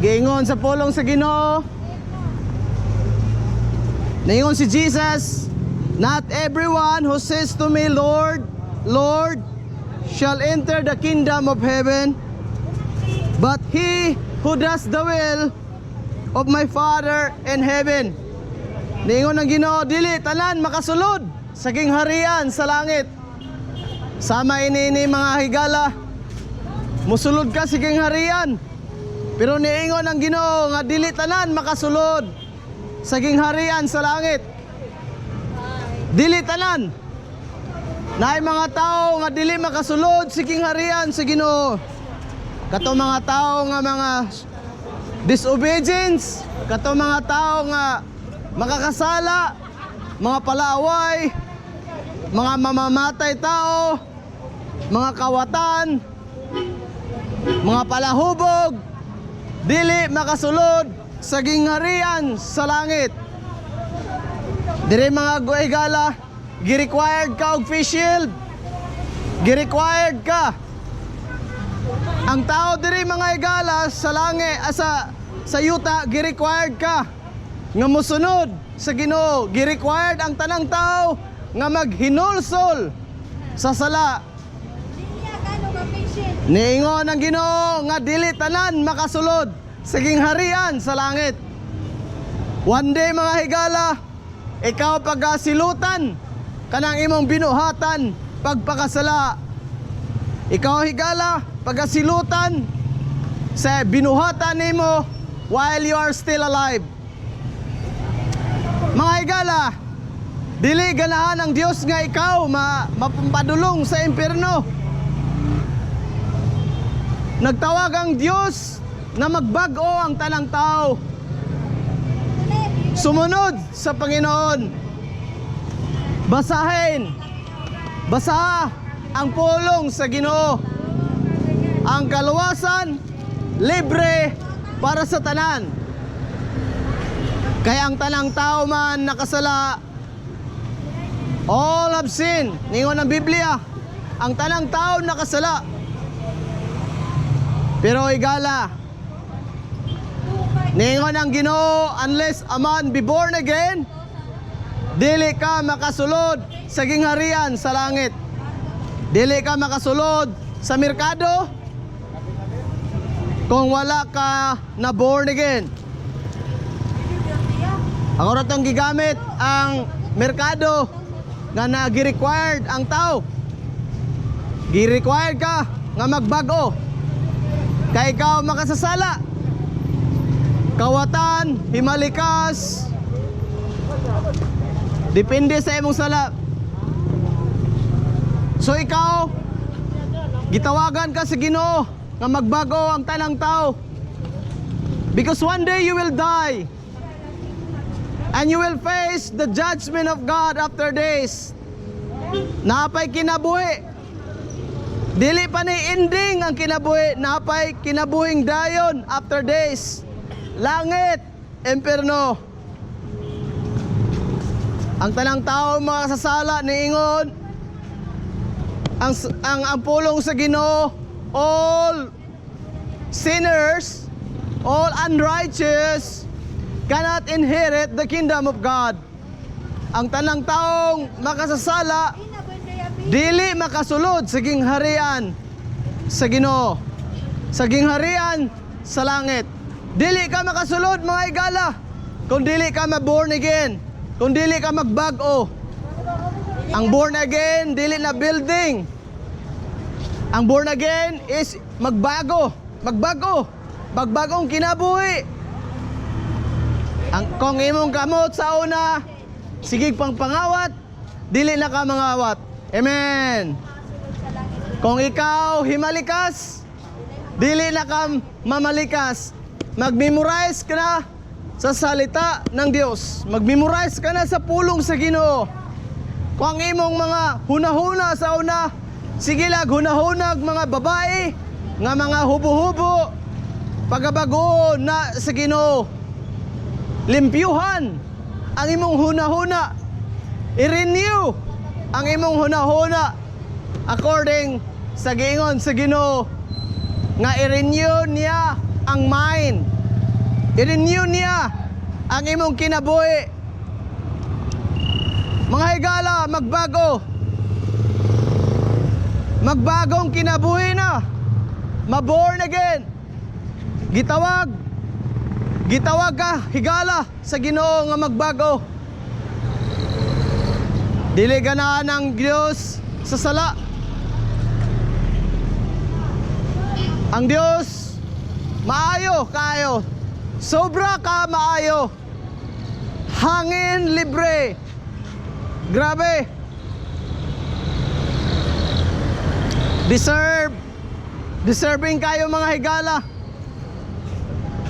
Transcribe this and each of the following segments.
Giingon sa pulong sa Ginoo. Naingon si Jesus, "Not everyone who says to me, Lord, Lord, shall enter the kingdom of heaven, but he who does the will of my Father in heaven." Naingon ng Ginoo, dili tanan makasulod sa king harian sa langit. Sama ini mga higala, musulod ka sa king harian. Pero niingon ang Ginoo nga dili tanan makasulod sa king harian sa langit. Dili tanan. Naay mga tao nga dili makasulod sa king harian sa Ginoo. Kato mga tao nga mga disobedience, kato mga tao nga makakasala, mga palaaway, mga mamamatay tao, mga kawatan, mga palahubog, dili makasulod sa gingharian sa langit. Dire mga guigala, gi-required ka og face shield. Gi-required ka. Ang tao dire mga higala sa langit, sa yuta, gi-required ka nga mosunod sa Ginoo. Gi-required ang tanang tao nga maghinulsol sa sala. Niingon ang Ginoo nga dili tanan makasulod sa gingharian sa langit. One day mga higala, ikaw pagasilutan kanang imong binuhatan pagpakasala. Ikaw higala pagasilutan sa binuhatan nimo while you are still alive. Mga higala, dili ganahan ng Dios nga ikaw mapampadulong sa impierno. Nagtawag ang Dios na magbag-o ang tanang tao. Sumunod sa Panginoon. Basahin. Basa ang pulong sa Ginoo. Ang kaluwasan libre para sa tanan. Kaya ang tanang tao man nakasala, all have sinned. Ningon ang Biblia, ang tanang tao nakasala. Pero higala, ningon ang Ginoo, unless a man be born again, dili ka makasulod sa gingharian sa langit. Dili ka makasulod sa merkado kung wala ka na born again. Ako ratong gigamit ang merkado nga nagi-required ang tao. Gi-required ka nga magbago. Kay ikaw makasasala. Kawatan, himalikas, depende sa imong sala. So ikaw, gitawagan ka sa Ginoo nga magbago ang tanang tao. Because one day you will die. And you will face the judgment of God after days. Napay kinabuhi. Dili pa ni ending ang kinabuhi. Napay kinabuhing dayon after days. Langit, impierno. Ang tanang tao makasasala niingon ang pulong sa Ginoo, all sinners, all unrighteous cannot inherit the kingdom of God. Ang tanang taong makasasala dili makasulod sa gingharian sa Ginoo, sa gingharian sa langit. Dili ka makasulod mga higala kung dili ka ma-born again, kung dili ka magbago. Ang born again dili na building. Ang born again is magbago, magbagong kinabuhi. Kung imong kamot sa una, sigig pang pangawat, dili na ka mangawat. Amen. Kung ikaw himalikas, dili na ka mamalikas. Mag-memorize ka na sa salita ng Dios. Mag-memorize ka na sa pulong sa Ginoo. Kung ang imong mga hunahuna sa una, sige lag hunahunag mga babae, nga mga hubo-hubo, pagabago na sa Ginoo. Limpyuhan ang imong hunahuna. I-renew ang imong hunahuna according sa giingon sa Ginoo nga i-renew niya ang mind, I-renew niya ang imong kinabuhi. Mga higala, magbago. Magbagong kinabuhi na. Maborn again. Gitawag ka higala sa Ginoo nga magbago. Dili ganahan ng Dios sa sala. Ang Dios maayo kayo. Sobra ka maayo. Hangin libre. Grabe. Deserving kayo mga higala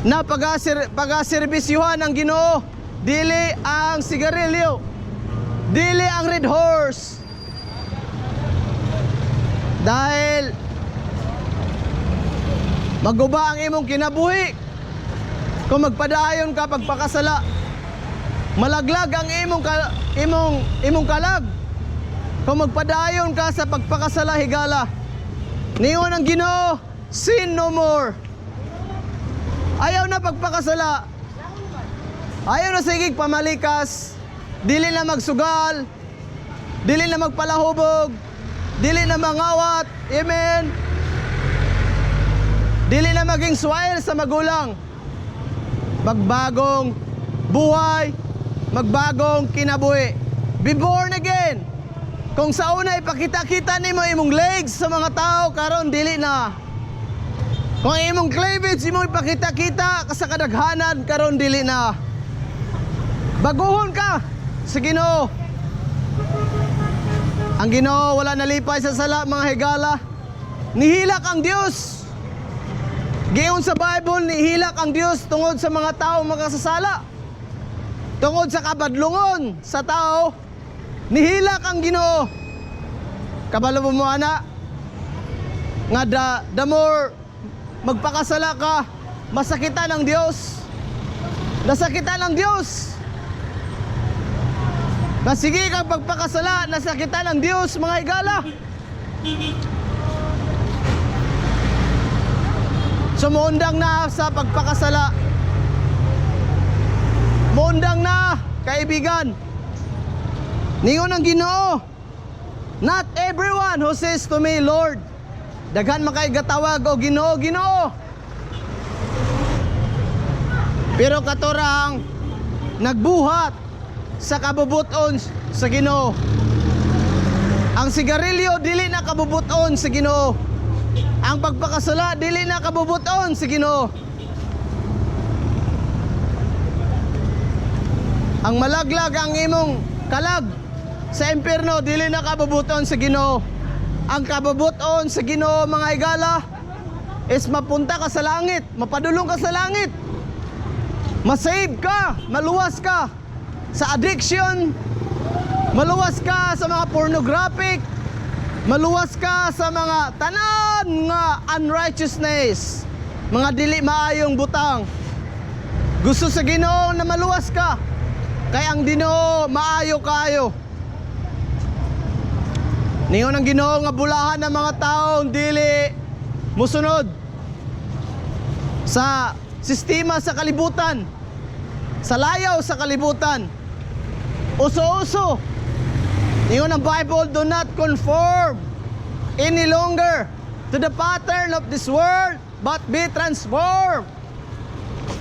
na pag-serbisyuhan ang Ginoo. Dili ang sigarilyo, dili ang red horse. Dahil maguba ang imong kinabuhi kung magpadayon ka pagpakasala. Malaglag ang imong kalag kung magpadayon ka sa pagpakasala higala. Niyon ang Ginoo, sin no more. Ayaw na pagpakasala. Ayaw na sigig pamalikas. Dili na magsugal. Dili na magpalahubog. Dili na mangawat. Amen. Dili na maging swail sa magulang. Magbagong buhay. Magbagong kinabuhi. Be born again. Kung sa una ipakita-kita nimo imong legs sa mga tao, karon dili na. Kung imong cleavage imong ipakita-kita sa kadaghanan, karon dili na. Baguhon ka sa Ginoo. Ang Ginoo wala nalipay sa sala mga higala. Nihilak ang Dios. Giyon sa Bible, nihilak ang Dios tungod sa mga tao makasasala. Tungod sa kabadlungon sa tao, nihilak ang Ginoo. Kabalo mo ana nga the more magpakasala ka, masakitan ng Diyos. Nasakitan ng Diyos. Sige kang pagpakasala, nasakitan ng Diyos mga higala. Sumuundang na sa pagpakasala. Muundang na, kaibigan. Ningon ang Ginoo, not everyone who says to me, Lord. Daghan makaigatawag o Ginoo, Ginoo. Pero katorang nagbuhat sa kabubuton sa Ginoo. Ang sigarilyo dili na kabubuton sa Ginoo. Ang pagpakasala dili na kabubuton sa Ginoo. Ang malaglag ang imong kalag sa impyerno dili na kabubuton sa Ginoo. Ang kabubuton sa Ginoo mga higala is mapunta ka sa langit, mapadulong ka sa langit. Masave ka, maluwas ka sa addiction, maluwas ka sa mga pornographic, maluwas ka sa mga tanan nga unrighteousness, mga dili maayong butang. Gusto sa Ginoo na maluwas ka, kay ang Ginoo maayo kayo. Ningon ang Ginoo nga bulahan ng mga taong dili musunod sa sistema sa kalibutan, sa layaw sa kalibutan. Uso-uso. Ningon ang Bible, do not conform any longer to the pattern of this world, but be transformed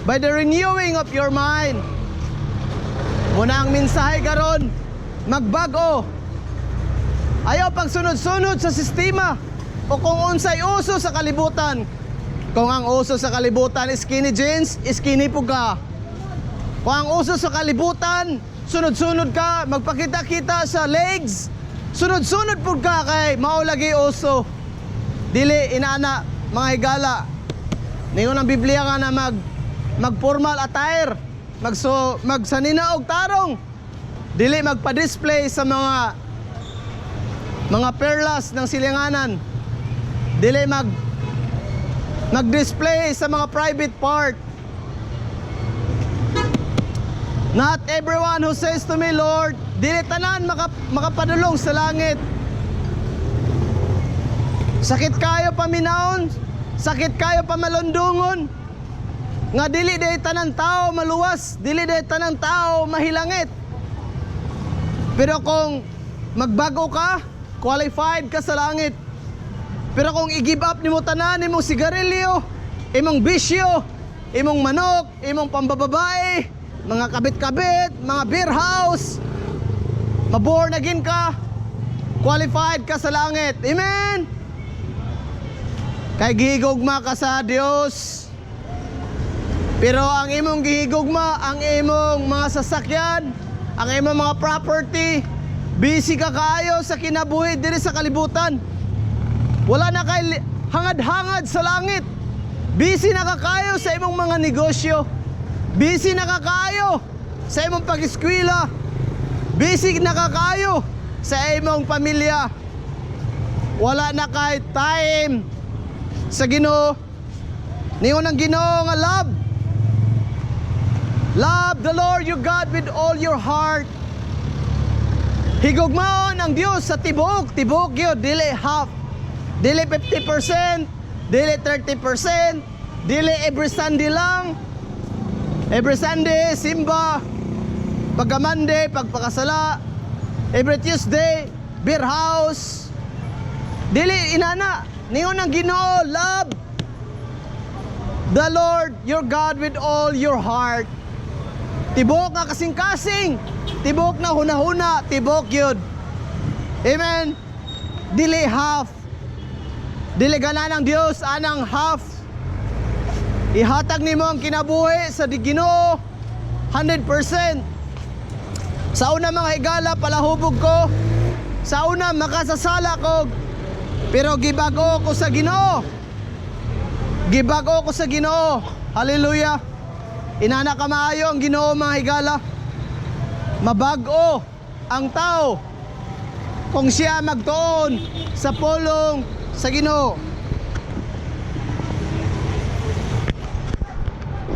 by the renewing of your mind. Muna ang mensahe karon, magbago. Ayaw pagsunod-sunod sa sistema o kung unsay uso sa kalibutan. Kung ang uso sa kalibutan is skinny jeans, skinny po ka. Kung ang uso sa kalibutan, sunod-sunod ka, magpakita-kita sa legs, sunod-sunod po ka kay maulagi uso. Dili inaana mga higala. Ningon ang Biblia nga na mag-formal attire, magsanina og tarong. Dili magpa-display sa mga perlas ng silinganan. Dili mag-display sa mga private part. Not everyone who says to me, Lord, dili tanan makapadulong sa langit. Sakit kayo paminahon, sakit kayo pamalundungon, nga dili day tanang tao maluwas, dili day tanang tao mahilangit. Pero kung magbago ka, qualified ka sa langit. Pero kung i-give up nimo tanan, imong sigarilyo, imong bisyo, imong manok, imong pambababae, mga kabit-kabit, mga beer house, maborn again ka, qualified ka sa langit. Amen. Kay gihigugma ka sa Dios. Pero ang imong gihigugma, ang imong mga sasakyan, ang imong mga property, busy ka kaayo sa kinabuhi diri sa kalibutan. Wala na kay hangad-hangad sa langit. Busy na ka kaayo sa imong mga negosyo. Busy na ka kaayo sa imong pag-eskwela. Busy na ka kaayo sa imong pamilya. Wala na kay time sa Ginoo. Ningon ang Ginoo nga love. Love the Lord your God with all your heart. Higugmaon ang Dios sa tibok. Tibok yun, dili half. Dili 50%, dili 30%, dili every Sunday lang. Every Sunday, simba. Pagka Monday, pagpakasala. Every Tuesday, beer house. Dili inana. Ningon ang Ginoo, love the Lord your God with all your heart. Tibok nga kasing-kasing. Tibok na hunahuna. Tibok yun. Amen. Dili half. Dili ganan ng Dios anang half. Ihatag nimo ang kinabuhi sa Ginoo 100%. Sa una mga higala palahubog ko. Sa una makasasala ko. Pero gibago ko sa Ginoo. Gibago ko sa Ginoo. Hallelujah. Inana ka maayo ang Ginoo mga higala. Mabago ang tao kung siya magtuon sa pulong sa Ginoo.